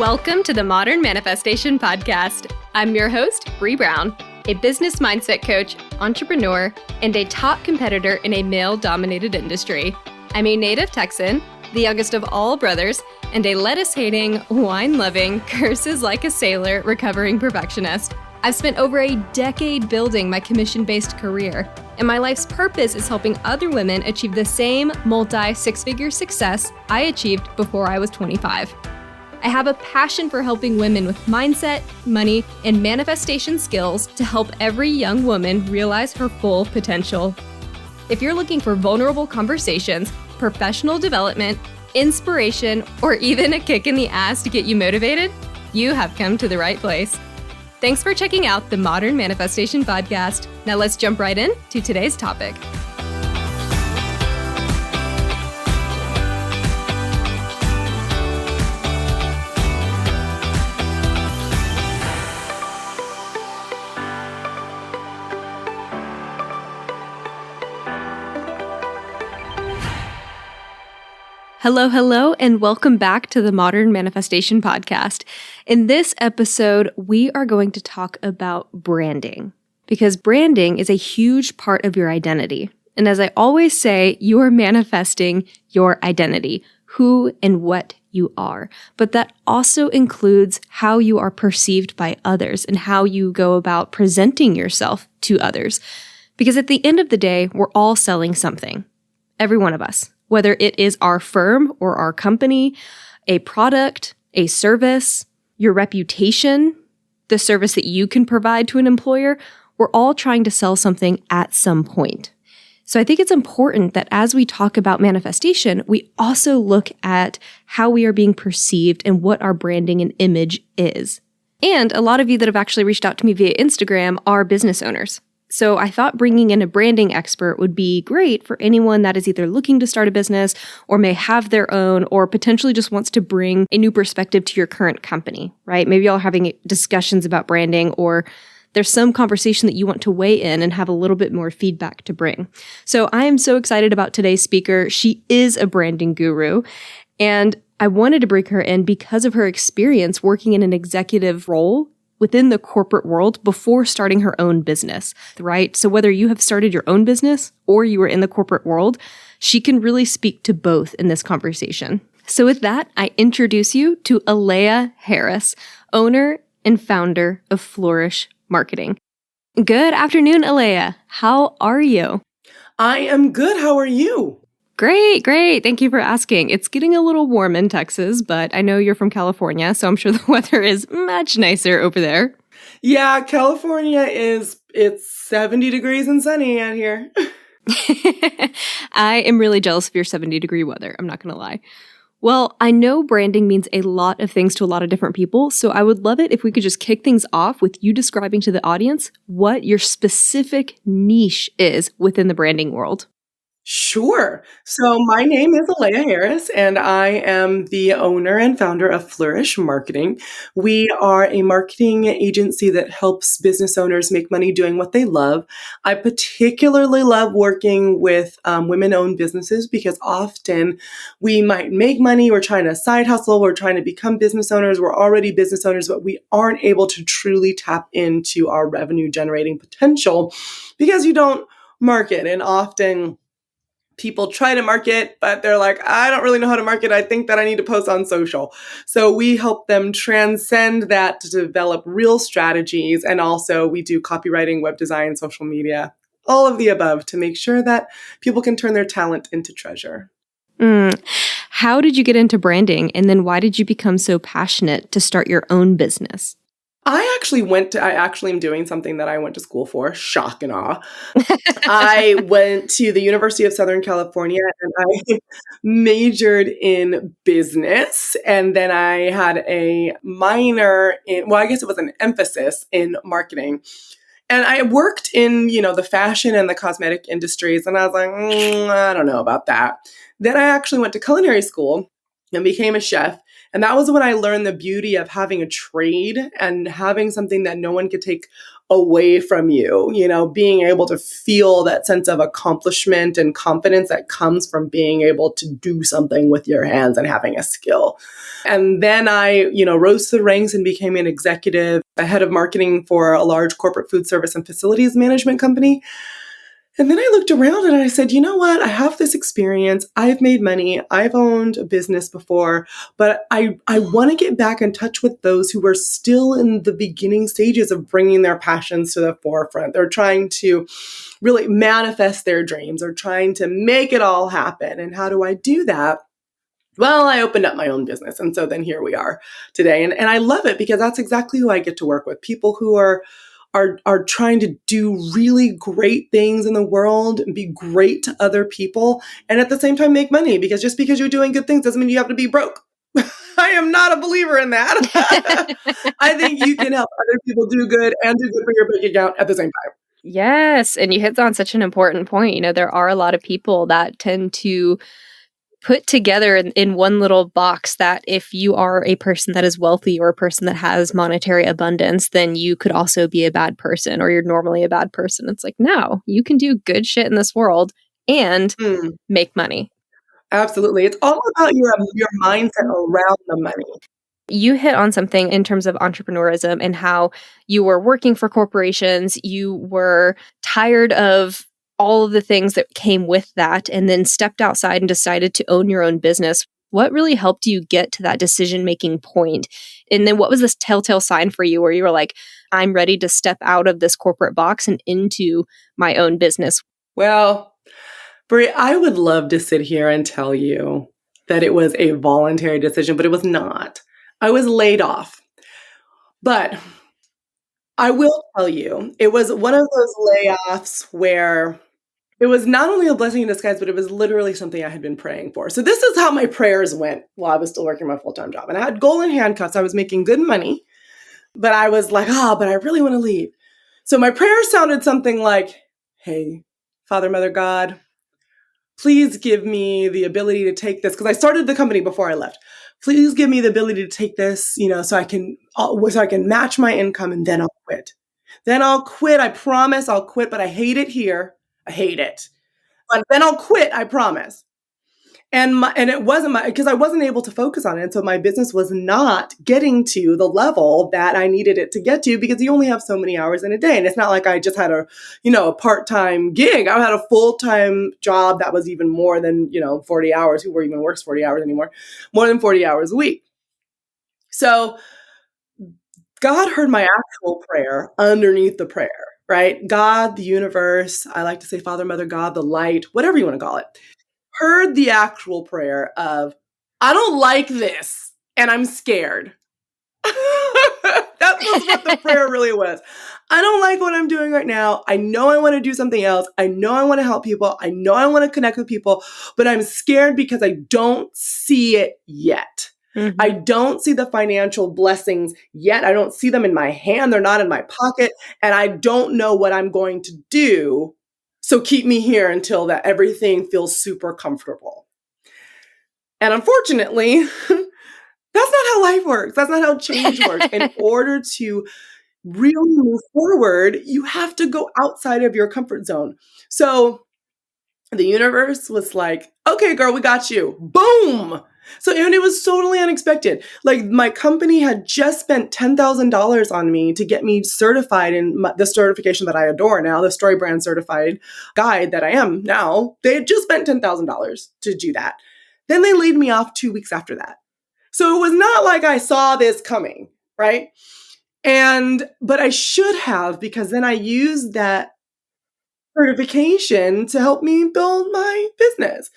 Welcome to the Modern Manifestation Podcast. I'm your host, Bree Brown, a business mindset coach, entrepreneur, and a top competitor in a male-dominated industry. I'm a native Texan, the youngest of all brothers, and a lettuce-hating, wine-loving, curses like a sailor, recovering perfectionist. I've spent over a decade building my commission-based career, and my life's purpose is helping other women achieve the same multi-six-figure success I achieved before I was 25. I have a passion for helping women with mindset, money, and manifestation skills to help every young woman realize her full potential. If you're looking for vulnerable conversations, professional development, inspiration, or even a kick in the ass to get you motivated, you have come to the right place. Thanks for checking out the Modern Manifestation Podcast. Now let's jump right in to today's topic. Hello, and welcome back to the Modern Manifestation Podcast. In this episode, we are going to talk about branding, because branding is a huge part of your identity. And as I always say, you are manifesting your identity, who and what you are. But that also includes how you are perceived by others and how you go about presenting yourself to others. Because at the end of the day, we're all selling something, every one of us. Whether it is our firm or our company, a product, a service, your reputation, the service that you can provide to an employer, we're all trying to sell something at some point. So I think it's important that as we talk about manifestation, we also look at how we are being perceived and what our branding and image is. And a lot of you that have actually reached out to me via Instagram are business owners. So I thought bringing in a branding expert would be great for anyone that is either looking to start a business or may have their own or potentially just wants to bring a new perspective to your current company, right? Maybe y'all are having discussions about branding or there's some conversation that you want to weigh in and have a little bit more feedback to bring. So I am so excited about today's speaker. She is a branding guru, and I wanted to bring her in because of her experience working in an executive role within the corporate world before starting her own business, right? So whether you have started your own business or you are in the corporate world, she can really speak to both in this conversation. So with that, I introduce you to Aleya Harris, owner and founder of Flourish Marketing. Good afternoon, Aleya. How are you? I am good. How are you? Great. Thank you for asking. It's getting a little warm in Texas, but I know you're from California, so I'm sure the weather is much nicer over there. Yeah, California it's 70 degrees and sunny out here. I am really jealous of your 70-degree weather. I'm not going to lie. Well, I know branding means a lot of things to a lot of different people, so I would love it if we could just kick things off with you describing to the audience what your specific niche is within the branding world. Sure. So my name is Aleya Harris, and I am the owner and founder of Flourish Marketing. We are a marketing agency that helps business owners make money doing what they love. I particularly love working with women-owned businesses because often we might make money, we're trying to side hustle, we're trying to become business owners, we're already business owners, but we aren't able to truly tap into our revenue-generating potential because you don't market. And often people try to market, but they're like, I don't really know how to market. I think that I need to post on social. So we help them transcend that to develop real strategies. And also we do copywriting, web design, social media, all of the above to make sure that people can turn their talent into treasure. How did you get into branding? And then why did you become so passionate to start your own business? I actually am doing something that I went to school for, shock and awe. I went to the University of Southern California and I majored in business. And then I had a minor I guess it was an emphasis in marketing. And I worked in, the fashion and the cosmetic industries. And I was like, I don't know about that. Then I actually went to culinary school and became a chef. And that was when I learned the beauty of having a trade and having something that no one could take away from you, being able to feel that sense of accomplishment and confidence that comes from being able to do something with your hands and having a skill. And then I, rose to the ranks and became an executive, a head of marketing for a large corporate food service and facilities management company. And then I looked around and I said, you know what? I have this experience. I've made money. I've owned a business before, but I want to get back in touch with those who are still in the beginning stages of bringing their passions to the forefront. They're trying to really manifest their dreams or trying to make it all happen. And how do I do that? Well, I opened up my own business. And so then here we are today. And I love it because that's exactly who I get to work with. People who are trying to do really great things in the world and be great to other people and at the same time make money, because just because you're doing good things doesn't mean you have to be broke. I am not a believer in that. I think you can help other people do good and do good for your bank account at the same time. Yes. And you hit on such an important point. There are a lot of people that tend to put together in one little box that if you are a person that is wealthy or a person that has monetary abundance, then you could also be a bad person or you're normally a bad person. It's like, no, you can do good shit in this world and make money. Absolutely. It's all about your mindset around the money. You hit on something in terms of entrepreneurism and how you were working for corporations. You were tired of all of the things that came with that and then stepped outside and decided to own your own business. What really helped you get to that decision-making point? And then what was this telltale sign for you where you were like, I'm ready to step out of this corporate box and into my own business? Well, Brie, I would love to sit here and tell you that it was a voluntary decision, but it was not. I was laid off. But I will tell you, it was one of those layoffs where it was not only a blessing in disguise, but it was literally something I had been praying for. So this is how my prayers went while I was still working my full-time job. And I had golden handcuffs. I was making good money, but I was like, but I really want to leave. So my prayer sounded something like, hey, Father, Mother, God, please give me the ability to take this. Because I started the company before I left. Please give me the ability to take this, so I can match my income, and then I'll quit. Then I'll quit. I promise I'll quit, but I hate it here. I hate it. But then I'll quit, I promise. And it wasn't because I wasn't able to focus on it. And so my business was not getting to the level that I needed it to get to, because you only have so many hours in a day. And it's not like I just had a part-time gig. I had a full-time job that was even more than, 40 hours. Who even works 40 hours anymore? More than 40 hours a week. So God heard my actual prayer underneath the prayer, right? God, the universe, I like to say Father, Mother, God, the light, whatever you want to call it, heard the actual prayer of, I don't like this and I'm scared. That was what the prayer really was. I don't like what I'm doing right now. I know I want to do something else. I know I want to help people. I know I want to connect with people, but I'm scared because I don't see it yet. Mm-hmm. I don't see the financial blessings yet. I don't see them in my hand. They're not in my pocket. And I don't know what I'm going to do. So keep me here until that everything feels super comfortable. And unfortunately, that's not how life works. That's not how change works. In order to really move forward, you have to go outside of your comfort zone. So the universe was like, okay, girl, we got you. Boom. So, and it was totally unexpected. Like, my company had just spent $10,000 on me to get me certified in the certification that I adore now, the StoryBrand certified guide that I am now. They had just spent $10,000 to do that. Then they laid me off 2 weeks after that. So it was not like I saw this coming, right? But I should have, because then I used that certification to help me build my business.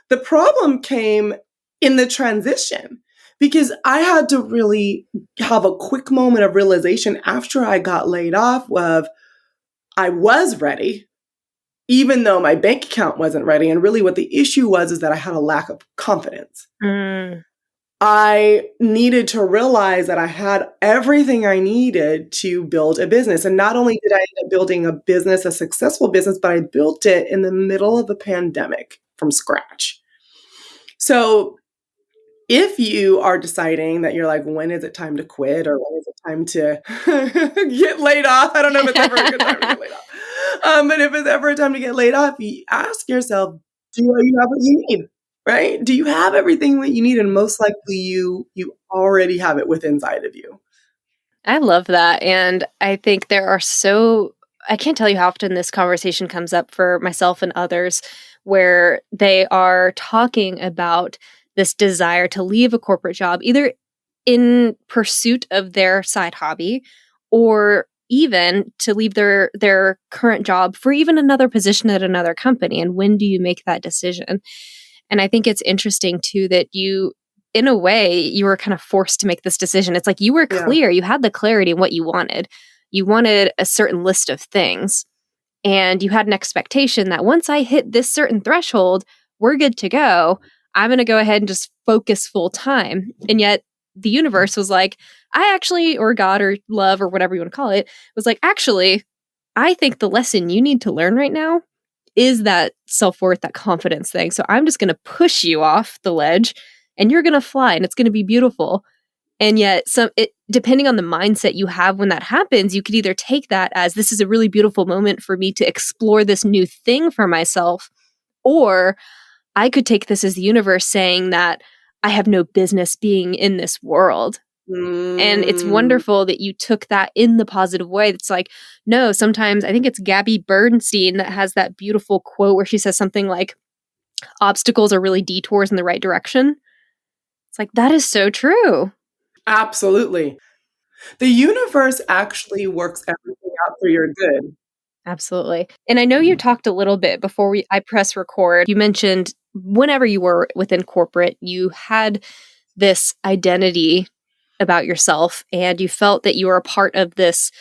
The problem came in the transition, because I had to really have a quick moment of realization after I got laid off of I was ready, even though my bank account wasn't ready. And really what the issue was is that I had a lack of confidence. I needed to realize that I had everything I needed to build a business. And not only did I end up building a business, a successful business, but I built it in the middle of a pandemic from scratch. So If you are deciding that you're like, when is it time to quit or when is it time to get laid off? I don't know if it's ever a good time to get laid off. But if it's ever a time to get laid off, you ask yourself, do you have what you need? Right? Do you have everything that you need? And most likely you already have it within inside of you. I love that. And I think I can't tell you how often this conversation comes up for myself and others where they are talking about this desire to leave a corporate job, either in pursuit of their side hobby or even to leave their current job for even another position at another company. And when do you make that decision? And I think it's interesting too that in a way, you were kind of forced to make this decision. It's like you were Yeah. clear, you had the clarity in what you wanted. You wanted a certain list of things, and you had an expectation that once I hit this certain threshold, we're good to go. I'm going to go ahead and just focus full time. And yet the universe was like, or God or love or whatever you want to call it, was like, actually, I think the lesson you need to learn right now is that self-worth, that confidence thing. So I'm just going to push you off the ledge and you're going to fly and it's going to be beautiful. And yet depending on the mindset you have when that happens, you could either take that as this is a really beautiful moment for me to explore this new thing for myself, or I could take this as the universe saying that I have no business being in this world. And it's wonderful that you took that in the positive way. It's like, no, sometimes I think it's Gabby Bernstein that has that beautiful quote where she says something like, obstacles are really detours in the right direction. It's like, that is so true. Absolutely. The universe actually works everything out for your good. Absolutely. And I know you talked a little bit before I press record. You mentioned whenever you were within corporate, you had this identity about yourself and you felt that you were a part of this,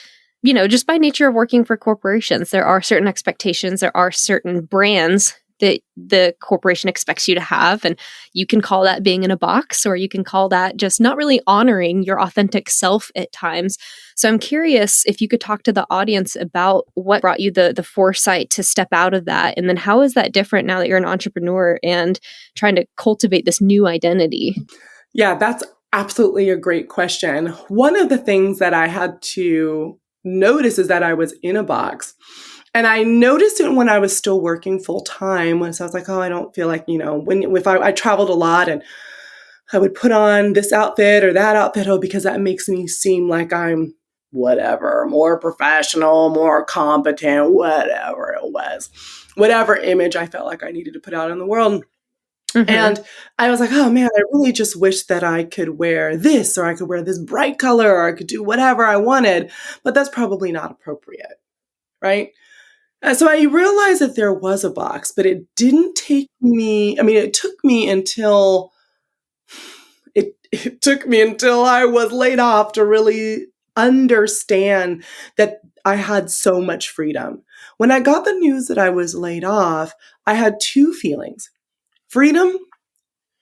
just by nature of working for corporations. There are certain expectations, there are certain brands that the corporation expects you to have. And you can call that being in a box, or you can call that just not really honoring your authentic self at times. So I'm curious if you could talk to the audience about what brought you the foresight to step out of that. And then how is that different now that you're an entrepreneur and trying to cultivate this new identity? Yeah, that's absolutely a great question. One of the things that I had to notice is that I was in a box. And I noticed it when I was still working full time. When so I was like, oh, I don't feel like, if I traveled a lot and I would put on this outfit or that outfit, because that makes me seem like I'm whatever, more professional, more competent, whatever it was, whatever image I felt like I needed to put out in the world. Mm-hmm. And I was like, oh man, I really just wish that I could wear this, or I could wear this bright color, or I could do whatever I wanted, but that's probably not appropriate, right? So I realized that there was a box, but it didn't take me, it took me until it took me until I was laid off to really understand that I had so much freedom. When I got the news that I was laid off, I had two feelings: freedom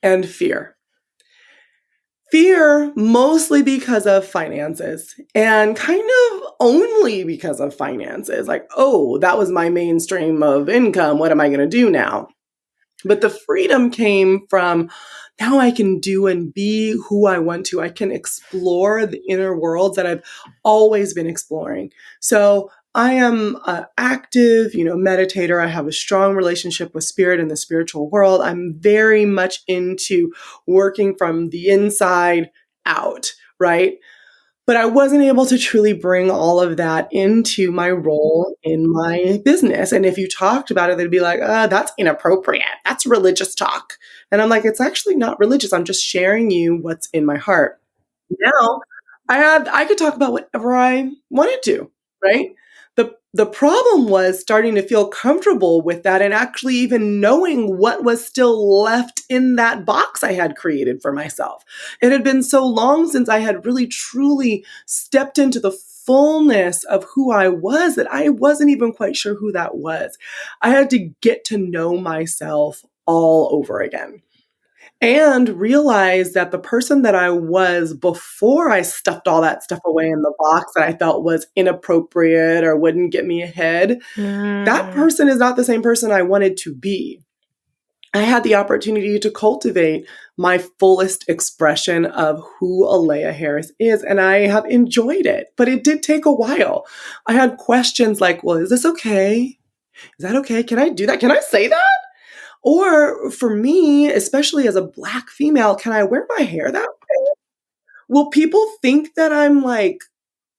and fear. Fear mostly because of finances, and kind of only because of finances. Like, oh, that was my main stream of income. What am I going to do now? But the freedom came from, now I can do and be who I want to. I can explore the inner worlds that I've always been exploring. So I am an active, meditator. I have a strong relationship with spirit and the spiritual world. I'm very much into working from the inside out, right? But I wasn't able to truly bring all of that into my role in my business. And if you talked about it, they'd be like, that's inappropriate. That's religious talk. And I'm like, it's actually not religious. I'm just sharing you what's in my heart. Now I could talk about whatever I wanted to, right? The problem was starting to feel comfortable with that and actually even knowing what was still left in that box I had created for myself. It had been so long since I had really truly stepped into the fullness of who I was that I wasn't even quite sure who that was. I had to get to know myself all over again. And realize that the person that I was before I stuffed all that stuff away in the box that I felt was inappropriate or wouldn't get me ahead, that person is not the same person I wanted to be. I had the opportunity to cultivate my fullest expression of who Aleya Harris is, and I have enjoyed it. But it did take a while. I had questions like, well, is this okay? Is that okay? Can I do that? Can I say that? Or for me, especially as a Black female, can I wear my hair that way? Will people think that I'm like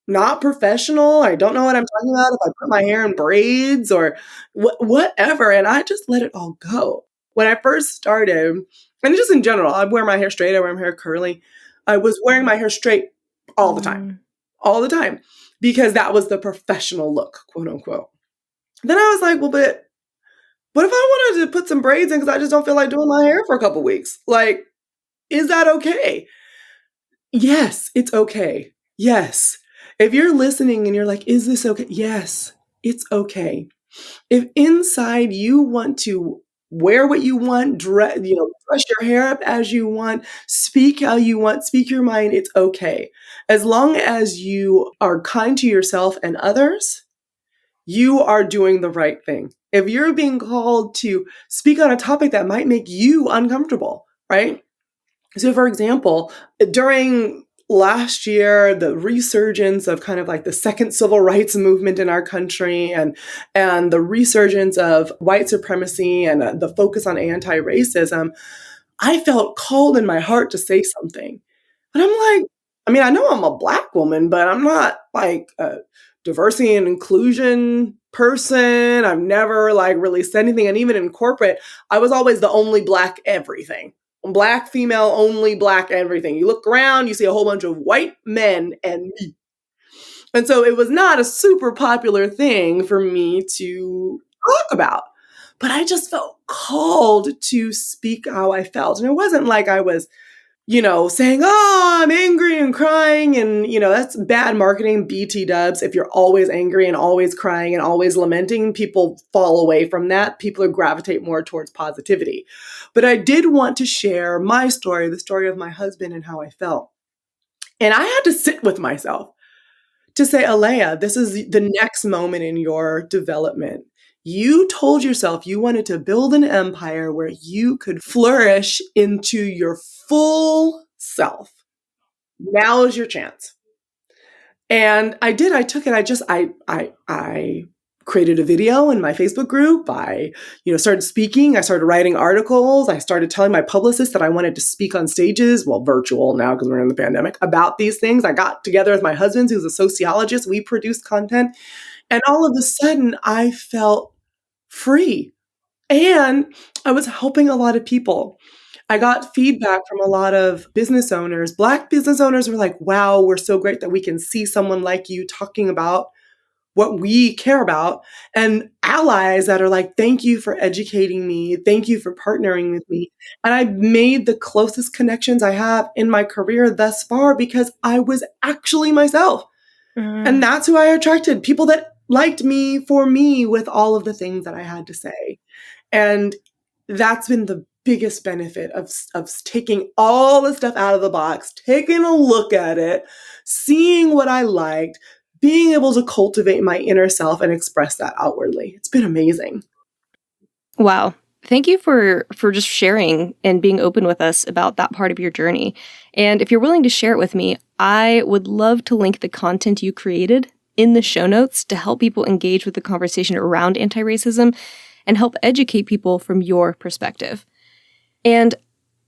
not professional? I don't know what I'm talking about if I put my hair in braids or whatever. And I just let it all go. When I first started, and just in general, I wear my hair straight, I wear my hair curly. I was wearing my hair straight all the time, because that was the professional look, quote unquote. Then I was like, well, but what if I wanted to put some braids in because I just don't feel like doing my hair for a couple weeks? Like, is that okay? Yes, it's okay. Yes. If you're listening and you're like, is this okay? Yes, it's okay. If inside you want to wear what you want, dress your hair up as you want, speak how you want, speak your mind, it's okay. As long as you are kind to yourself and others, you are doing the right thing. If you're being called to speak on a topic that might make you uncomfortable, right? So, for example, during last year, the resurgence of kind of like the second civil rights movement in our country and the resurgence of white supremacy and the focus on anti-racism, I felt called in my heart to say something. And I'm like, I mean, I know I'm a Black woman, but I'm not like a diversity and inclusion person. I've never like really said anything. And even in corporate, I was always the only Black everything. Black female, only Black everything. You look around, you see a whole bunch of white men and me. And so it was not a super popular thing for me to talk about. But I just felt called to speak how I felt. And it wasn't like I was saying, oh, I'm angry and crying. And, that's bad marketing, BT dubs. If you're always angry and always crying and always lamenting, people fall away from that. People gravitate more towards positivity. But I did want to share my story, the story of my husband and how I felt. And I had to sit with myself to say, Aleya, this is the next moment in your development. You told yourself you wanted to build an empire where you could flourish into your full self. Now is your chance. And I did. I took it. I created a video in my Facebook group. I, started speaking. I started writing articles. I started telling my publicist that I wanted to speak on stages, well, virtual now because we're in the pandemic, about these things. I got together with my husband, who's a sociologist. We produced content. And all of a sudden, I felt free. And I was helping a lot of people. I got feedback from a lot of business owners. Black business owners were like, wow, we're so great that we can see someone like you talking about what we care about, and allies that are like, thank you for educating me. Thank you for partnering with me. And I made the closest connections I have in my career thus far because I was actually myself. And that's who I attracted, people that liked me for me with all of the things that I had to say. And that's been the biggest benefit of taking all the stuff out of the box, taking a look at it, seeing what I liked, being able to cultivate my inner self and express that outwardly. It's been amazing. Wow. Thank you for just sharing and being open with us about that part of your journey. And if you're willing to share it with me, I would love to link the content you created in the show notes to help people engage with the conversation around anti-racism and help educate people from your perspective. And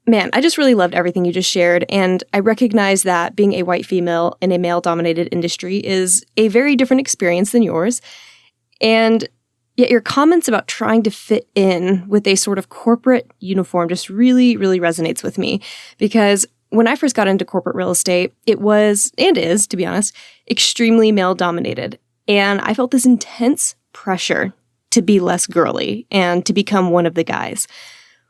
man, I just really loved everything you just shared, and I recognize that being a white female in a male-dominated industry is a very different experience than yours, and yet your comments about trying to fit in with a sort of corporate uniform just really, really resonates with me, because when I first got into corporate real estate, it was, and is, to be honest, extremely male-dominated, and I felt this intense pressure to be less girly and to become one of the guys.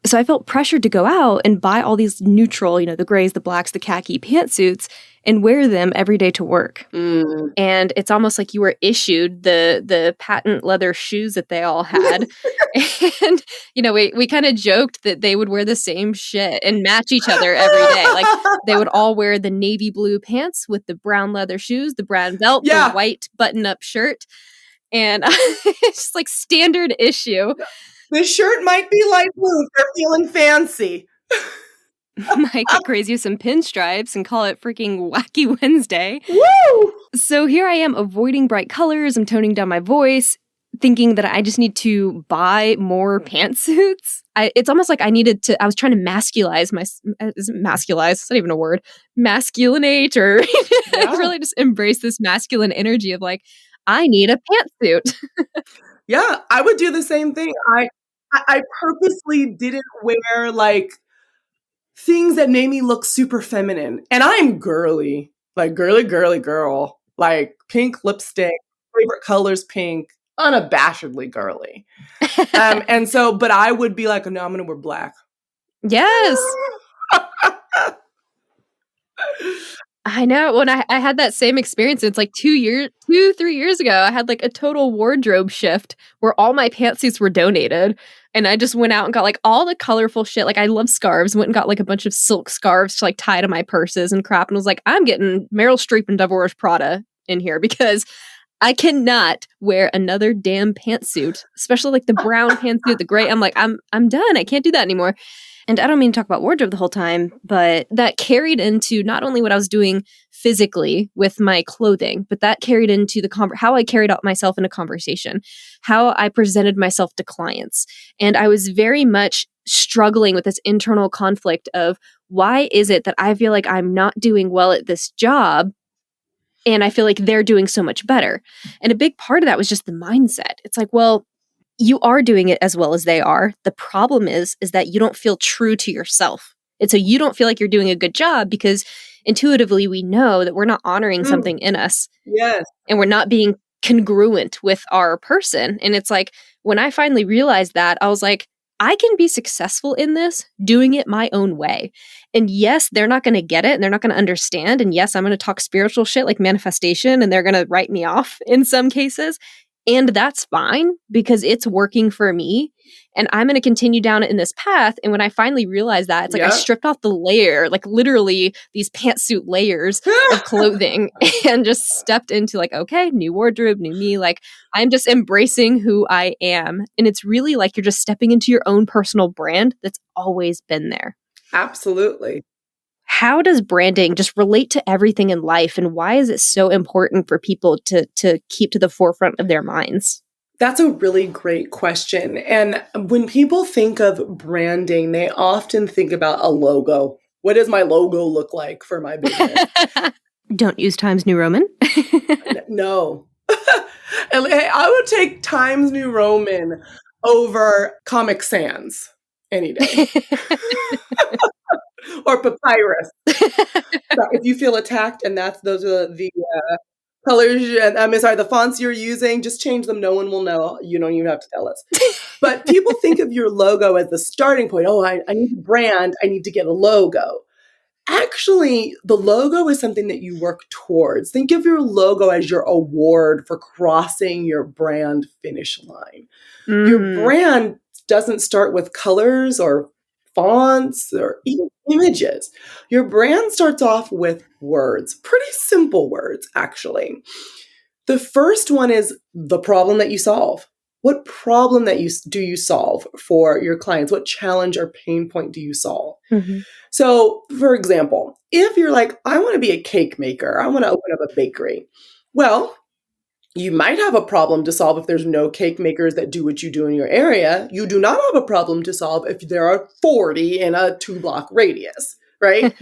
So I felt pressured to go out and buy all these neutral, the grays, the blacks, the khaki pantsuits and wear them every day to work. And it's almost like you were issued the patent leather shoes that they all had. And, we kind of joked that they would wear the same shit and match each other every day. Like they would all wear the navy blue pants with the brown leather shoes, the brown belt, the white button-up shirt. And it's just like standard issue. The shirt might be light blue if they're feeling fancy. Might get crazy with some pinstripes and call it freaking Wacky Wednesday. Woo! So here I am avoiding bright colors. I'm toning down my voice, thinking that I just need to buy more pantsuits. It's almost like I was trying to masculize is it masculize? It's not even a word. Masculinate or really just embrace this masculine energy of like, I need a pantsuit. Yeah, I would do the same thing. I purposely didn't wear like things that made me look super feminine. And I'm girly, like girly girl, like pink lipstick, favorite colors pink, unabashedly girly. But I would be like, no, I'm gonna wear black. Yes. I know. When I had that same experience, it's like 3 years ago, I had like a total wardrobe shift where all my pantsuits were donated. And I just went out and got like all the colorful shit. Like I love scarves, went and got like a bunch of silk scarves to like tie to my purses and crap. And was like, I'm getting Meryl Streep and Devil Wears Prada in here because I cannot wear another damn pantsuit, especially like the brown pantsuit, the gray. I'm like, I'm done. I can't do that anymore. And I don't mean to talk about wardrobe the whole time, but that carried into not only what I was doing physically with my clothing, but that carried into how I carried out myself in a conversation, how I presented myself to clients. And I was very much struggling with this internal conflict of why is it that I feel like I'm not doing well at this job and I feel like they're doing so much better. And a big part of that was just the mindset. It's like, well, you are doing it as well as they are. The problem is that you don't feel true to yourself. And so you don't feel like you're doing a good job because intuitively we know that we're not honoring something in us. Yes. And we're not being congruent with our person. And it's like, when I finally realized that, I was like, I can be successful in this doing it my own way. And yes, they're not going to get it and they're not going to understand. And yes, I'm going to talk spiritual shit like manifestation and they're going to write me off in some cases. And that's fine because it's working for me and I'm going to continue down it in this path. And when I finally realized that, it's like I stripped off the layer, like literally these pantsuit layers of clothing and just stepped into like, okay, new wardrobe, new me. Like I'm just embracing who I am. And it's really like you're just stepping into your own personal brand that's always been there. Absolutely. How does branding just relate to everything in life, and why is it so important for people to keep to the forefront of their minds? That's a really great question. And when people think of branding, they often think about a logo. What does my logo look like for my business? Don't use Times New Roman. No. I would take Times New Roman over Comic Sans any day. Or papyrus. So if you feel attacked and those are the colors, the fonts you're using, just change them. No one will know. You don't even have to tell us. But people think of your logo as the starting point. Oh, I need a brand. I need to get a logo. Actually, the logo is something that you work towards. Think of your logo as your award for crossing your brand finish line. Your brand doesn't start with colors or fonts or even images. Your brand starts off with words, pretty simple words, actually. The first one is the problem that you solve. What problem do you solve for your clients? What challenge or pain point do you solve? Mm-hmm. So, for example, if you're like, I want to be a cake maker, I want to open up a bakery. Well, you might have a problem to solve if there's no cake makers that do what you do in your area. You do not have a problem to solve if there are 40 in a 2-block radius, right?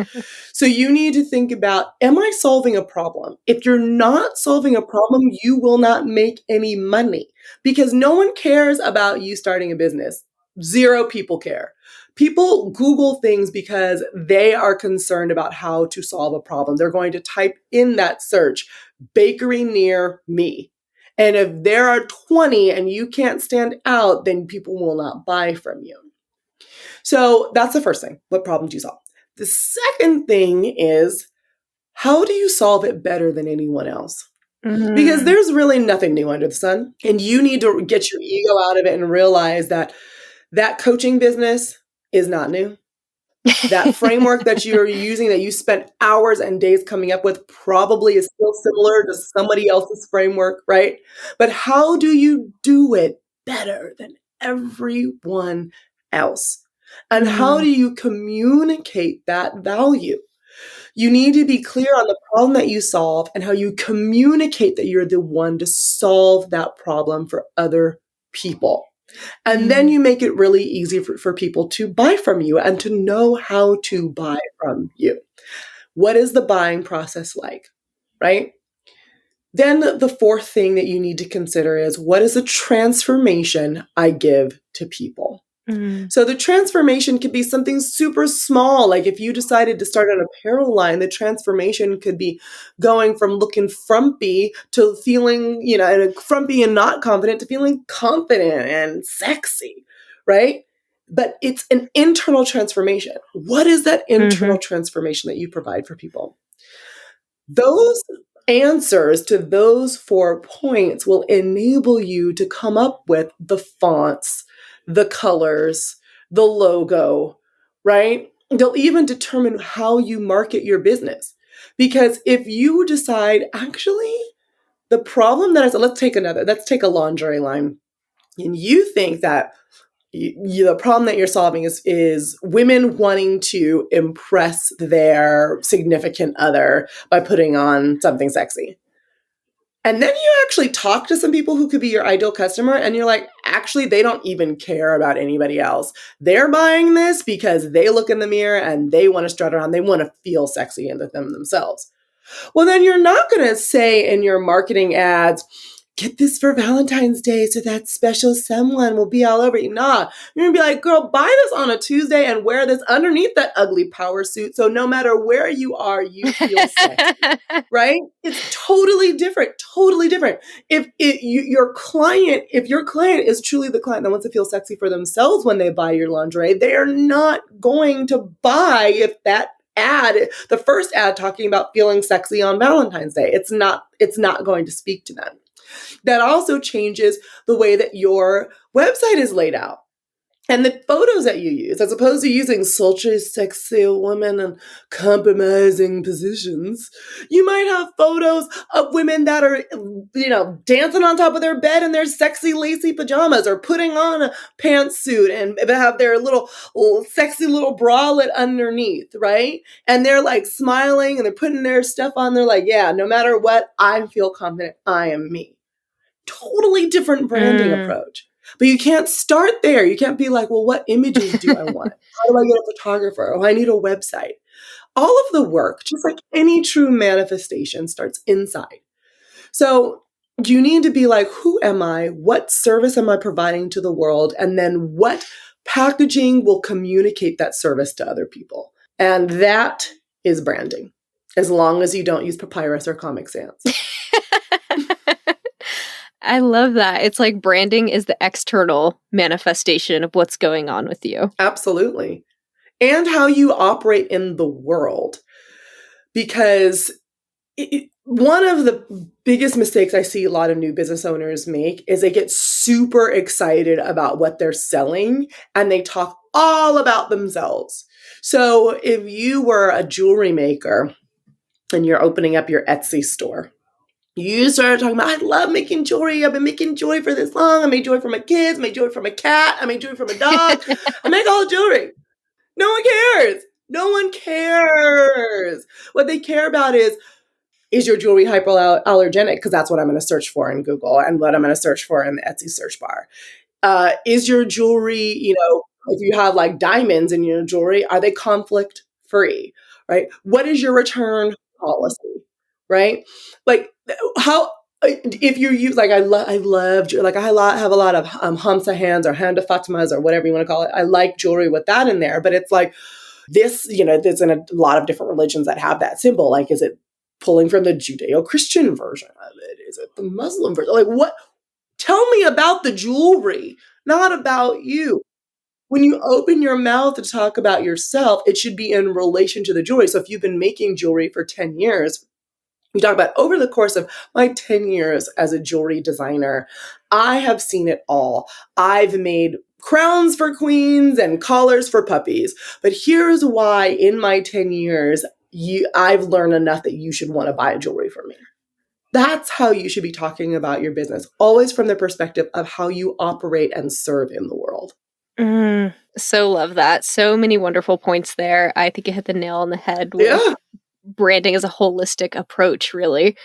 So you need to think about, am I solving a problem? If you're not solving a problem, you will not make any money because no one cares about you starting a business. 0 people care. People Google things because they are concerned about how to solve a problem. They're going to type in that search, bakery near me. And if there are 20 and you can't stand out, then people will not buy from you. So that's the first thing. What problem do you solve? The second thing is, how do you solve it better than anyone else? Mm-hmm. Because there's really nothing new under the sun. And you need to get your ego out of it and realize that coaching business is not new. That framework that you're using, that you spent hours and days coming up with, probably is still similar to somebody else's framework, right? But how do you do it better than everyone else. And how do you communicate that value? You need to be clear on the problem that you solve and how you communicate that you're the one to solve that problem for other people. And then you make it really easy for people to buy from you and to know how to buy from you. What is the buying process like, right? Then the fourth thing that you need to consider is, what is the transformation I give to people? So the transformation could be something super small. Like if you decided to start an apparel line, the transformation could be going from looking frumpy to feeling, frumpy and not confident to feeling confident and sexy, right? But it's an internal transformation. What is that internal transformation that you provide for people? Those answers to those 4 points will enable you to come up with the fonts, the colors, the logo, right? They'll even determine how you market your business. Because if you decide, actually, the problem that let's take a lingerie line, and you think that the problem that you're solving is women wanting to impress their significant other by putting on something sexy. And then you actually talk to some people who could be your ideal customer, and you're like, actually, they don't even care about anybody else. They're buying this because they look in the mirror and they want to strut around. They want to feel sexy in them themselves. Well, then you're not going to say in your marketing ads, get this for Valentine's Day so that special someone will be all over you. Nah, you're going to be like, girl, buy this on a Tuesday and wear this underneath that ugly power suit. So no matter where you are, you feel sexy, right? It's totally different, totally different. If your client is truly the client that wants to feel sexy for themselves when they buy your lingerie, they are not going to buy if that the first ad talking about feeling sexy on Valentine's Day. It's not going to speak to them. That also changes the way that your website is laid out and the photos that you use, as opposed to using sultry, sexy women in compromising positions. You might have photos of women that are, dancing on top of their bed in their sexy, lacy pajamas, or putting on a pantsuit and have their little sexy little bralette underneath, right? And they're like smiling and they're putting their stuff on. They're like, yeah, no matter what, I feel confident. I am me. Totally different branding approach. But you can't start there. You can't be like, well, what images do I want? How do I get a photographer? Oh, I need a website. All of the work, just like any true manifestation, starts inside. So you need to be like, who am I? What service am I providing to the world? And then what packaging will communicate that service to other people? And that is branding, as long as you don't use papyrus or Comic Sans. I love that. It's like branding is the external manifestation of what's going on with you. Absolutely. And how you operate in the world. Because one of the biggest mistakes I see a lot of new business owners make is they get super excited about what they're selling and they talk all about themselves. So if you were a jewelry maker and you're opening up your Etsy store, you started talking about, I love making jewelry. I've been making jewelry for this long. I made jewelry for my kids. I made jewelry for my cat. I made jewelry for my dog. I make all the jewelry. No one cares. No one cares. What they care about is your jewelry hypoallergenic? Because that's what I'm going to search for in Google and what I'm going to search for in the Etsy search bar. Is your jewelry, if you have like diamonds in your jewelry, are they conflict free, right? What is your return policy, right? Like how, if you use, like, I love, like I have a lot of Hamsa hands or Hand of Fatimas or whatever you want to call it. I like jewelry with that in there, but it's like this, there's in a lot of different religions that have that symbol. Like, is it pulling from the Judeo-Christian version of it? Is it the Muslim version? Like, what? Tell me about the jewelry, not about you. When you open your mouth to talk about yourself, it should be in relation to the jewelry. So if you've been making jewelry for 10 years, you talk about over the course of my 10 years as a jewelry designer, I have seen it all. I've made crowns for queens and collars for puppies. But here's why in my 10 years, I've learned enough that you should want to buy jewelry from me. That's how you should be talking about your business, always from the perspective of how you operate and serve in the world. So love that. So many wonderful points there. I think you hit the nail on the head with Yeah. branding as a holistic approach, really.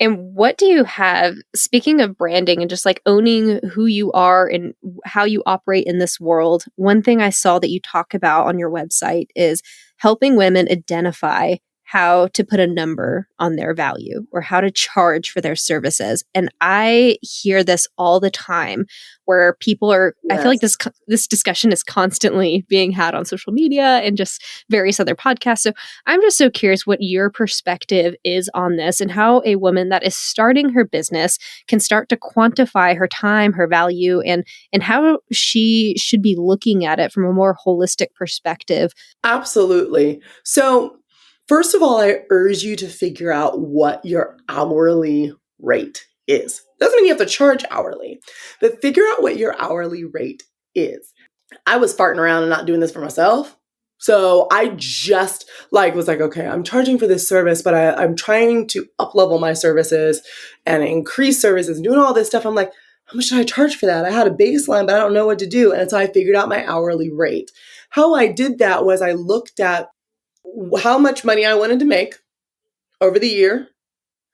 And what do you have, speaking of branding and just like owning who you are and how you operate in this world, one thing I saw that you talk about on your website is helping women identify how to put a number on their value or how to charge for their services. And I hear this all the time where people are, I feel like Yes. this discussion is constantly being had on social media and just various other podcasts. So I'm just so curious what your perspective is on this and how a woman that is starting her business can start to quantify her time, her value, and how she should be looking at it from a more holistic perspective. Absolutely. So, first of all, I urge you to figure out what your hourly rate is. Doesn't mean you have to charge hourly, but figure out what your hourly rate is. I was farting around and not doing this for myself. So I just was like, okay, I'm charging for this service, but I'm trying to up level my services and increase services and doing all this stuff. I'm like, how much should I charge for that? I had a baseline, but I don't know what to do. And so I figured out my hourly rate. How I did that was I looked at how much money I wanted to make over the year,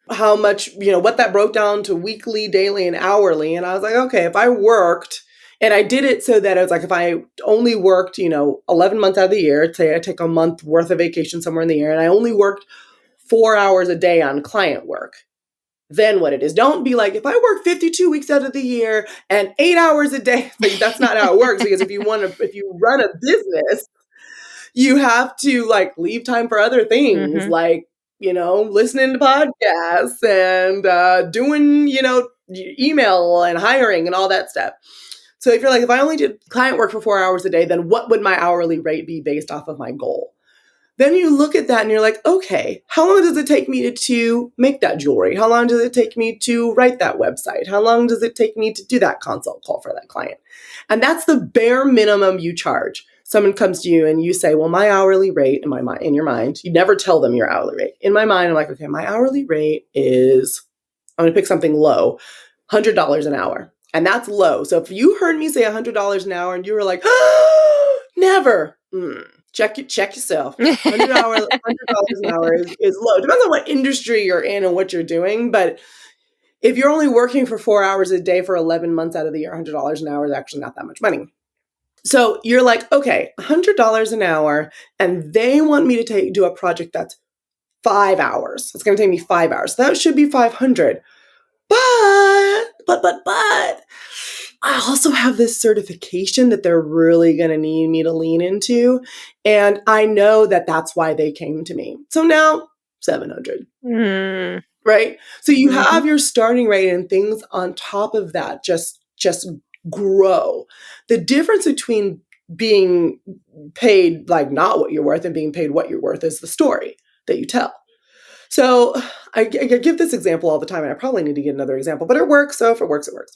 how much, what that broke down to weekly, daily, and hourly. And I was like, okay, if I worked, and I did it so that I was like, if I only worked, 11 months out of the year, say I take a month worth of vacation somewhere in the year, and I only worked 4 hours a day on client work, then what it is. Don't be like, if I work 52 weeks out of the year and 8 hours a day, like that's not how it works. Because if you run a business, you have to leave time for other things, listening to podcasts and doing, email and hiring and all that stuff. So if you're like, if I only did client work for 4 hours a day, then what would my hourly rate be based off of my goal? Then you look at that and you're like, okay, how long does it take me to make that jewelry? How long does it take me to write that website? How long does it take me to do that consult call for that client? And that's the bare minimum you charge. Someone comes to you and you say, well, my hourly rate in your mind, you never tell them your hourly rate. In my mind, I'm like, okay, my hourly rate is, I'm going to pick something low, $100 an hour. And that's low. So if you heard me say $100 an hour and you were like, oh, never, check yourself. $100 an hour is low. Depends on what industry you're in and what you're doing. But if you're only working for 4 hours a day for 11 months out of the year, $100 an hour is actually not that much money. So you're like, okay, $100 an hour, and they want me to do a project that's 5 hours. It's going to take me 5 hours. So that should be 500. But I also have this certification that they're really going to need me to lean into. And I know that that's why they came to me. So now 700, right? So you have your starting rate and things on top of that just grow. The difference between being paid not what you're worth and being paid what you're worth is the story that you tell. So I give this example all the time, and I probably need to get another example, but it works. So if it works, it works.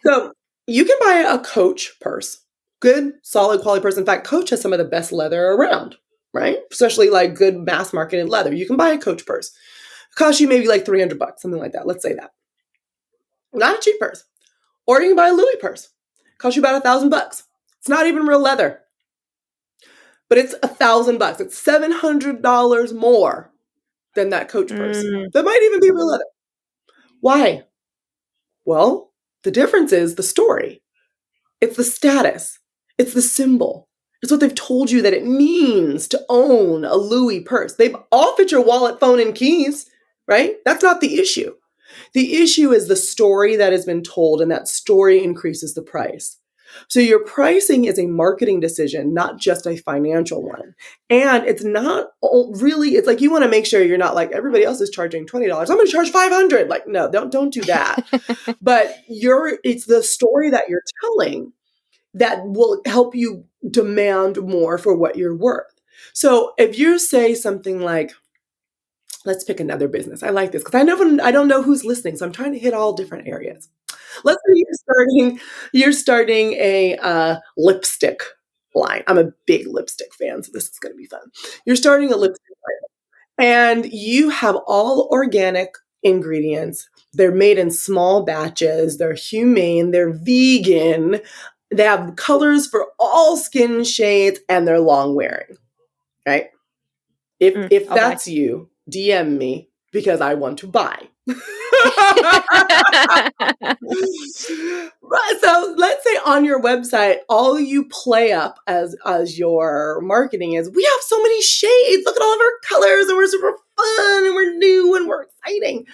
So you can buy a Coach purse, good, solid quality purse. In fact, Coach has some of the best leather around, right? Especially good mass marketed leather. You can buy a Coach purse. It costs you maybe $300, something like that. Let's say that. Not a cheap purse. Or you can buy a Louis purse. It costs you about $1,000. It's not even real leather, but it's $1,000. It's $700 more than that Coach purse. That might even be real leather. Why? Well, the difference is the story. It's the status. It's the symbol. It's what they've told you that it means to own a Louis purse. They've all fit your wallet, phone, and keys, right? That's not the issue. The issue is the story that has been told, and that story increases the price. So your pricing is a marketing decision, not just a financial one. And it's not really, it's like you want to make sure you're not like everybody else is charging $20. I'm going to charge $500. No, don't do that. But it's the story that you're telling that will help you demand more for what you're worth. So if you say something like, let's pick another business. I like this because I don't know who's listening, so I'm trying to hit all different areas. Let's say you're starting a lipstick line. I'm a big lipstick fan, so this is going to be fun. You're starting a lipstick line, and you have all organic ingredients. They're made in small batches. They're humane. They're vegan. They have colors for all skin shades, and they're long wearing, right? If I'll buy. that's you, DM me because I want to buy. Right, so let's say on your website, all you play up as your marketing is, we have so many shades. Look at all of our colors, and we're super fun, and we're new, and we're exciting.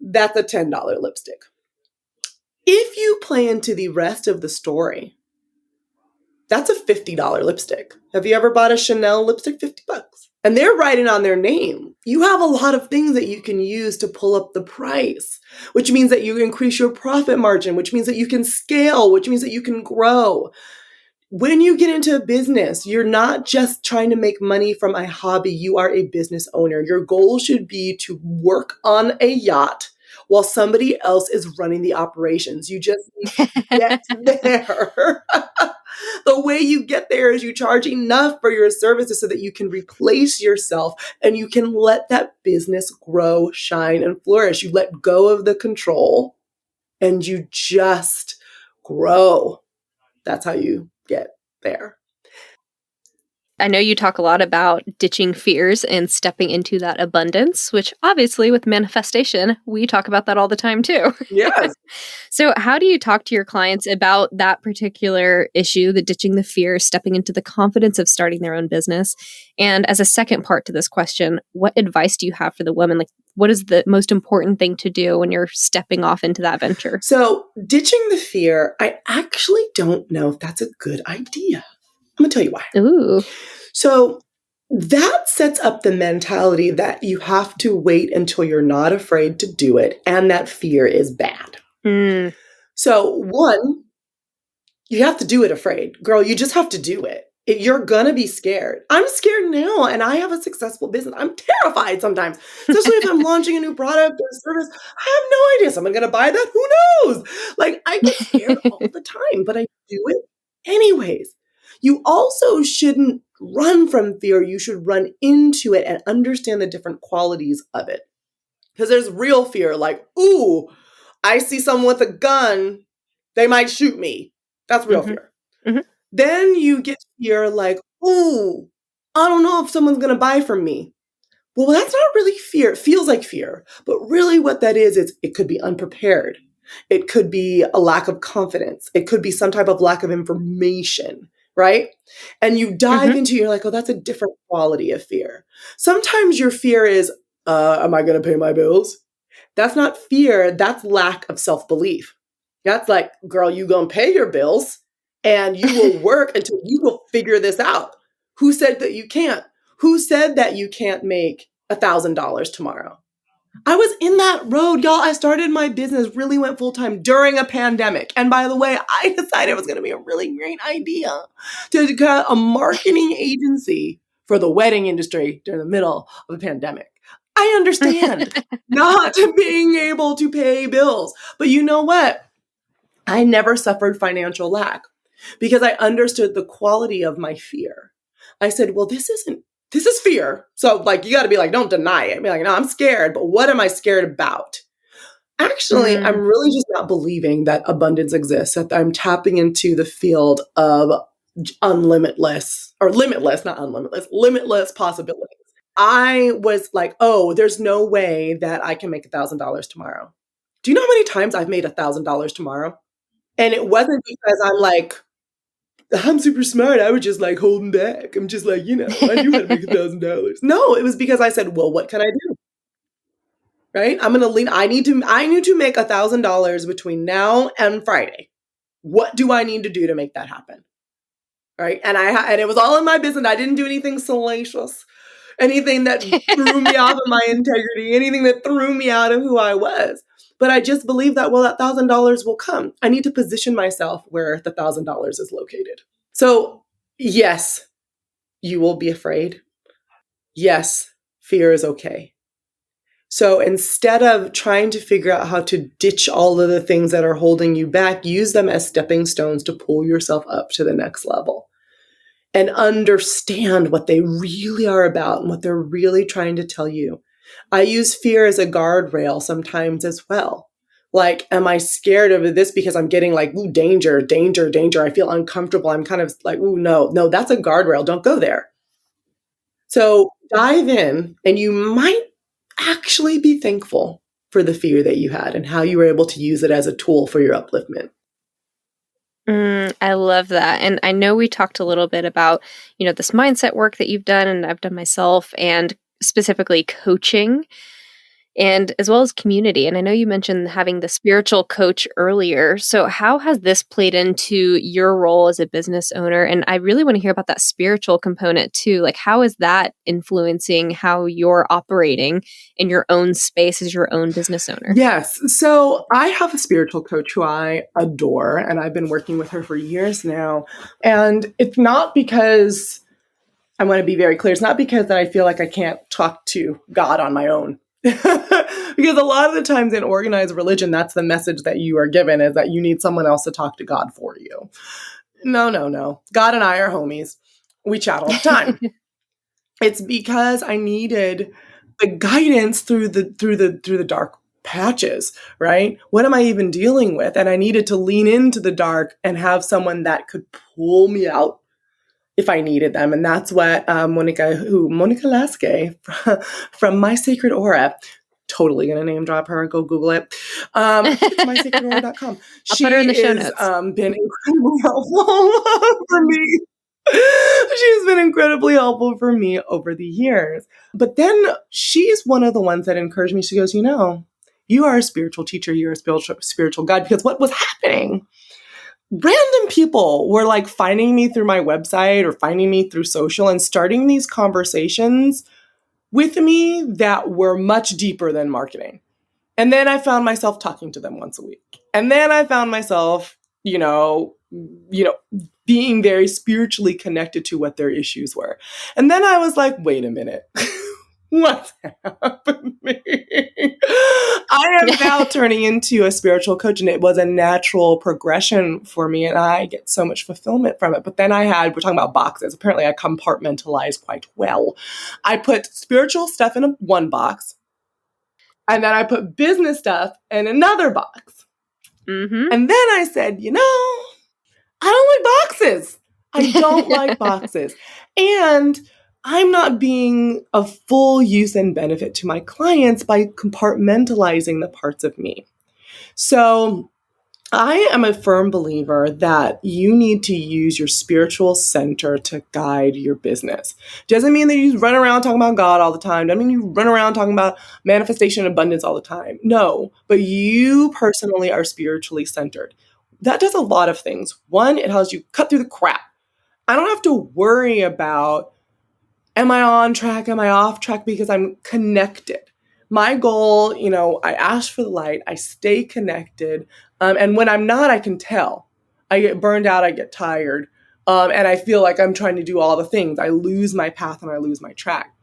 That's a $10 lipstick. If you play into the rest of the story, that's a $50 lipstick. Have you ever bought a Chanel lipstick? $50. And they're writing on their name. You have a lot of things that you can use to pull up the price, which means that you increase your profit margin, which means that you can scale, which means that you can grow. When you get into a business, you're not just trying to make money from a hobby. You are a business owner. Your goal should be to work on a yacht while somebody else is running the operations. You just need to get there. The way you get there is you charge enough for your services so that you can replace yourself and you can let that business grow, shine, and flourish. You let go of the control and you just grow. That's how you get there. I know you talk a lot about ditching fears and stepping into that abundance, which obviously with manifestation, we talk about that all the time too. Yes. So how do you talk to your clients about that particular issue, the ditching the fear, stepping into the confidence of starting their own business? And as a second part to this question, what advice do you have for the women? Like, what is the most important thing to do when you're stepping off into that venture? So ditching the fear, I actually don't know if that's a good idea. I'm going to tell you why. Ooh. So that sets up the mentality that you have to wait until you're not afraid to do it and that fear is bad. So one, you have to do it afraid. Girl, you just have to do it. You're going to be scared. I'm scared now and I have a successful business. I'm terrified sometimes, especially if I'm launching a new product or service. I have no idea. Is someone going to buy that? Who knows? Like I get scared all the time, but I do it anyways. You also shouldn't run from fear. You should run into it and understand the different qualities of it. Because there's real fear, like, ooh, I see someone with a gun, they might shoot me. That's real fear. Mm-hmm. Then you get fear like, ooh, I don't know if someone's going to buy from me. Well, that's not really fear. It feels like fear. But really what that is it could be unprepared. It could be a lack of confidence. It could be some type of lack of information. Right? And you dive into, you're like, oh, that's a different quality of fear. Sometimes your fear is, am I going to pay my bills? That's not fear. That's lack of self-belief. That's like, girl, you going to pay your bills and you will work until you will figure this out. Who said that you can't? Who said that you can't make $1,000 tomorrow? I was in that road, y'all. I started my business, really went full-time during a pandemic. And by the way, I decided it was going to be a really great idea to get a marketing agency for the wedding industry during the middle of a pandemic. I understand not being able to pay bills. But you know what? I never suffered financial lack because I understood the quality of my fear. I said, well, this is fear. So like, you got to be like, don't deny it. Be like, no, I'm scared, but what am I scared about? Actually, I'm really just not believing that abundance exists, that I'm tapping into the field of limitless possibilities. I was like, oh, there's no way that I can make $1,000 tomorrow. Do you know how many times I've made $1,000 tomorrow? And it wasn't because I'm like, I'm super smart. I was just like holding back. I'm just like, I knew how to make $1,000. No, it was because I said, well, what can I do? Right? I'm going to lean. I need to make $1,000 between now and Friday. What do I need to do to make that happen? Right? And and it was all in my business. I didn't do anything salacious, anything that threw me off of my integrity, anything that threw me out of who I was. But I just believe that, well, that $1,000 will come. I need to position myself where the $1,000 is located. So yes, you will be afraid. Yes, fear is okay. So instead of trying to figure out how to ditch all of the things that are holding you back, use them as stepping stones to pull yourself up to the next level and understand what they really are about and what they're really trying to tell you. I use fear as a guardrail sometimes as well. Like, am I scared of this because I'm getting like, ooh, danger, danger, danger. I feel uncomfortable. I'm kind of like, ooh, no, that's a guardrail. Don't go there. So dive in, and you might actually be thankful for the fear that you had and how you were able to use it as a tool for your upliftment. I love that. And I know we talked a little bit about, this mindset work that you've done and I've done myself, and specifically coaching, and as well as community. And I know you mentioned having the spiritual coach earlier. So how has this played into your role as a business owner? And I really want to hear about that spiritual component too. Like, how is that influencing how you're operating in your own space as your own business owner? Yes. So I have a spiritual coach who I adore, and I've been working with her for years now. And it's not because, I want to be very clear, it's not because that I feel like I can't talk to God on my own. Because a lot of the times in organized religion, that's the message that you are given, is that you need someone else to talk to God for you. No. God and I are homies. We chat all the time. It's because I needed the guidance through the dark patches, right? What am I even dealing with? And I needed to lean into the dark and have someone that could pull me out if I needed them. And that's what Monica Lasque from My Sacred Aura, totally going to name drop her, go Google it. It's mysacredaura.com. I'll put her in the show notes. Been incredibly helpful for me. She's been incredibly helpful for me over the years. But then she's one of the ones that encouraged me. She goes, you are a spiritual teacher. You're a spiritual guide. Because what was happening, random people were like finding me through my website or finding me through social and starting these conversations with me that were much deeper than marketing. And then I found myself talking to them once a week. And then I found myself, being very spiritually connected to what their issues were. And then I was like, wait a minute. What's happening? I am now turning into a spiritual coach, and it was a natural progression for me, and I get so much fulfillment from it. But then we're talking about boxes. Apparently I compartmentalize quite well. I put spiritual stuff in one box, and then I put business stuff in another box. Mm-hmm. And then I said, I don't like boxes. I don't like boxes. And I'm not being of full use and benefit to my clients by compartmentalizing the parts of me. So I am a firm believer that you need to use your spiritual center to guide your business. Doesn't mean that you run around talking about God all the time. Doesn't mean you run around talking about manifestation and abundance all the time. No, but you personally are spiritually centered. That does a lot of things. One, it helps you cut through the crap. I don't have to worry about, am I on track? Am I off track? Because I'm connected. My goal, I ask for the light. I stay connected. And when I'm not, I can tell. I get burned out. I get tired. And I feel like I'm trying to do all the things. I lose my path and I lose my track.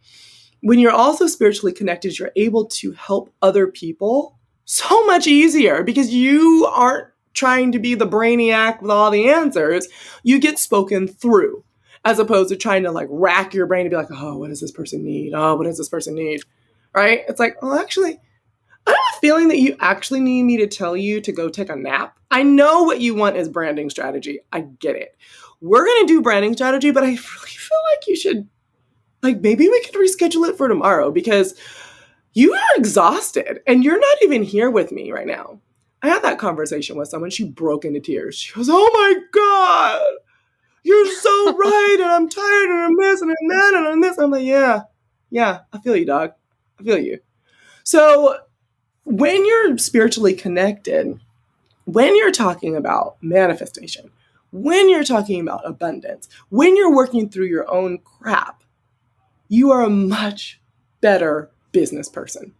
When you're also spiritually connected, you're able to help other people so much easier because you aren't trying to be the brainiac with all the answers. You get spoken through, as opposed to trying to like rack your brain to be like, oh, what does this person need? Oh, what does this person need? Right? It's like, oh, actually, I have a feeling that you actually need me to tell you to go take a nap. I know what you want is branding strategy. I get it. We're going to do branding strategy, but I really feel like you should, maybe we could reschedule it for tomorrow because you are exhausted and you're not even here with me right now. I had that conversation with someone. She broke into tears. She goes, oh my God, you're so right. And I'm tired and I'm this and I'm that and I'm this. I'm like, yeah, I feel you, dog. I feel you. So when you're spiritually connected, when you're talking about manifestation, when you're talking about abundance, when you're working through your own crap, you are a much better business person.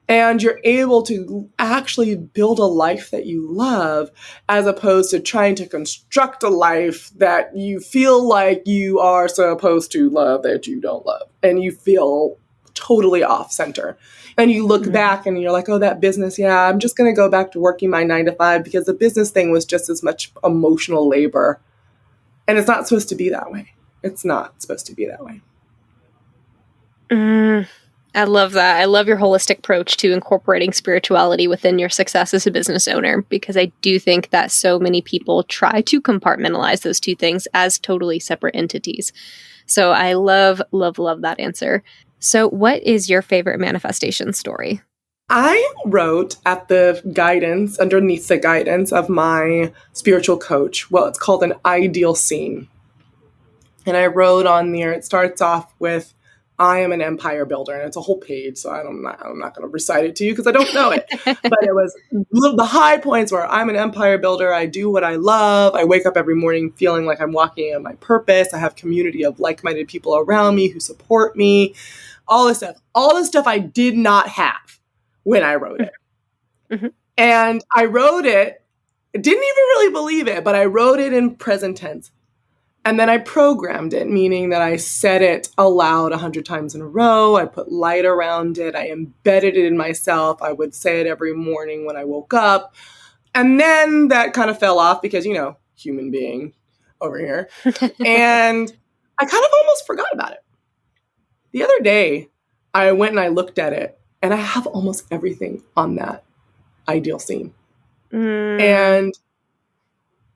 And you're able to actually build a life that you love as opposed to trying to construct a life that you feel like you are supposed to love that you don't love. And you feel totally off center. And you look back and you're like, oh, that business, yeah, I'm just going to go back to working my 9 to 5 because the business thing was just as much emotional labor. And it's not supposed to be that way. It's not supposed to be that way. I love that. I love your holistic approach to incorporating spirituality within your success as a business owner, because I do think that so many people try to compartmentalize those two things as totally separate entities. So I love, love, love that answer. So what is your favorite manifestation story? I wrote underneath the guidance of my spiritual coach. Well, it's called an ideal scene. And I wrote on there, it starts off with, I am an empire builder. And it's a whole page, so I'm not going to recite it to you because I don't know it. But it was, the high points were, I'm an empire builder. I do what I love. I wake up every morning feeling like I'm walking in my purpose. I have community of like-minded people around me who support me. All this stuff I did not have when I wrote it. Mm-hmm. And I wrote it, didn't even really believe it, but I wrote it in present tense. And then I programmed it, meaning that I said it aloud 100 times in a row. I put light around it. I embedded it in myself. I would say it every morning when I woke up. And then that kind of fell off because, human being over here. And I kind of almost forgot about it. The other day, I went and I looked at it, and I have almost everything on that ideal scene. And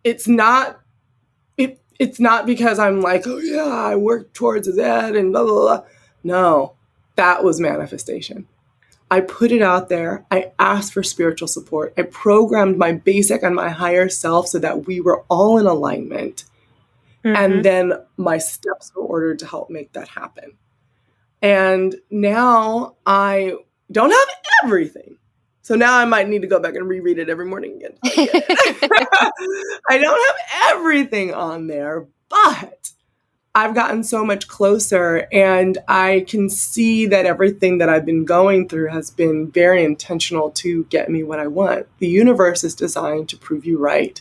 it's not because I'm like, oh yeah, I worked towards that and blah, blah, blah. No, that was manifestation. I put it out there. I asked for spiritual support. I programmed my basic and my higher self so that we were all in alignment. Mm-hmm. And then my steps were ordered to help make that happen. And now I don't have everything. So now I might need to go back and reread it every morning again. I don't have everything on there, but I've gotten so much closer, and I can see that everything that I've been going through has been very intentional to get me what I want. The universe is designed to prove you right.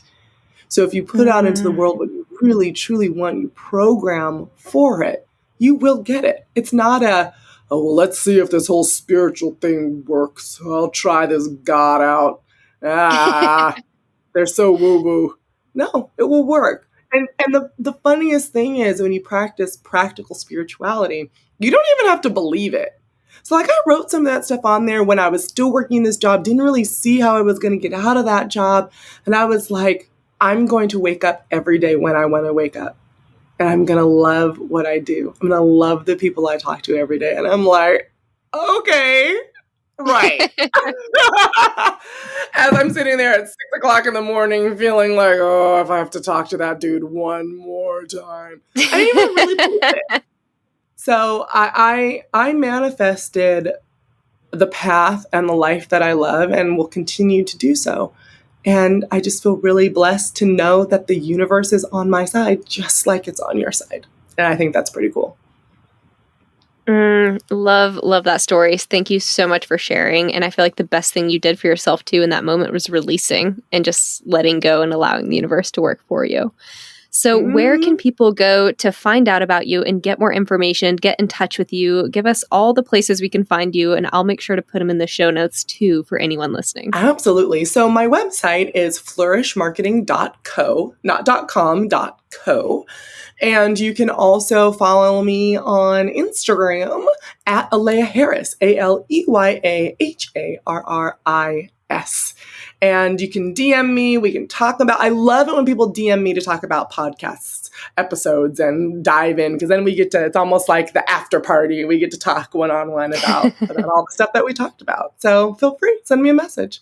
So if you put out into the world what you really, truly want, you program for it, you will get it. It's not let's see if this whole spiritual thing works. I'll try this God out. They're so woo-woo. No, it will work. And the funniest thing is when you practice practical spirituality, you don't even have to believe it. So I wrote some of that stuff on there when I was still working this job, didn't really see how I was going to get out of that job. And I was like, I'm going to wake up every day when I want to wake up. And I'm going to love what I do. I'm going to love the people I talk to every day. And I'm like, okay, right. As I'm sitting there at 6:00 in the morning feeling like, oh, if I have to talk to that dude one more time. I didn't even really believe it. So I manifested the path and the life that I love and will continue to do so. And I just feel really blessed to know that the universe is on my side, just like it's on your side. And I think that's pretty cool. Love that story. Thank you so much for sharing. And I feel like the best thing you did for yourself too in that moment was releasing and just letting go and allowing the universe to work for you. So where can people go to find out about you and get more information, get in touch with you? Give us all the places we can find you, and I'll make sure to put them in the show notes too for anyone listening. Absolutely. So my website is flourishmarketing.co, not .com, .co. And you can also follow me on Instagram at Aleya Harris, ALEYAHARRIS. And you can DM me. We can talk about, I love it when people DM me to talk about podcasts, episodes, and dive in, because then we get to, it's almost like the after party. We get to talk one-on-one about all the stuff that we talked about. So feel free, send me a message.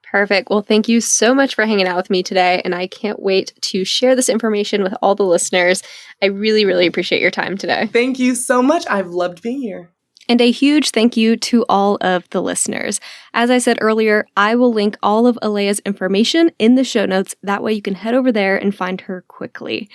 Perfect. Well, thank you so much for hanging out with me today. And I can't wait to share this information with all the listeners. I really, really appreciate your time today. Thank you so much. I've loved being here. And a huge thank you to all of the listeners. As I said earlier, I will link all of Aleya's information in the show notes. That way you can head over there and find her quickly.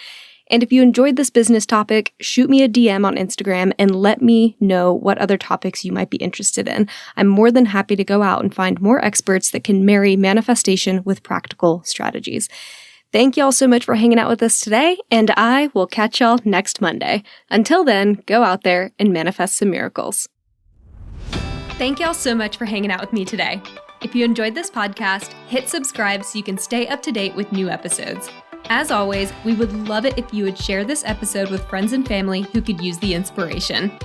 And if you enjoyed this business topic, shoot me a DM on Instagram and let me know what other topics you might be interested in. I'm more than happy to go out and find more experts that can marry manifestation with practical strategies. Thank y'all so much for hanging out with us today, and I will catch y'all next Monday. Until then, go out there and manifest some miracles. Thank y'all so much for hanging out with me today. If you enjoyed this podcast, hit subscribe so you can stay up to date with new episodes. As always, we would love it if you would share this episode with friends and family who could use the inspiration.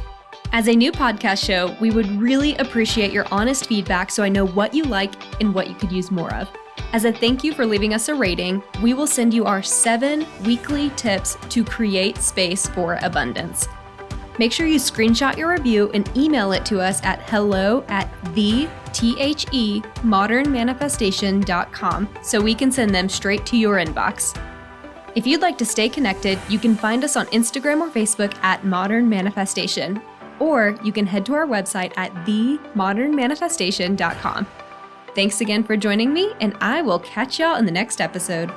As a new podcast show, we would really appreciate your honest feedback so I know what you like and what you could use more of. As a thank you for leaving us a rating, we will send you our 7 weekly tips to create space for abundance. Make sure you screenshot your review and email it to us at hello@themodernmanifestation.com so we can send them straight to your inbox. If you'd like to stay connected, you can find us on Instagram or Facebook at Modern Manifestation, or you can head to our website at themodernmanifestation.com. Thanks again for joining me, and I will catch y'all in the next episode.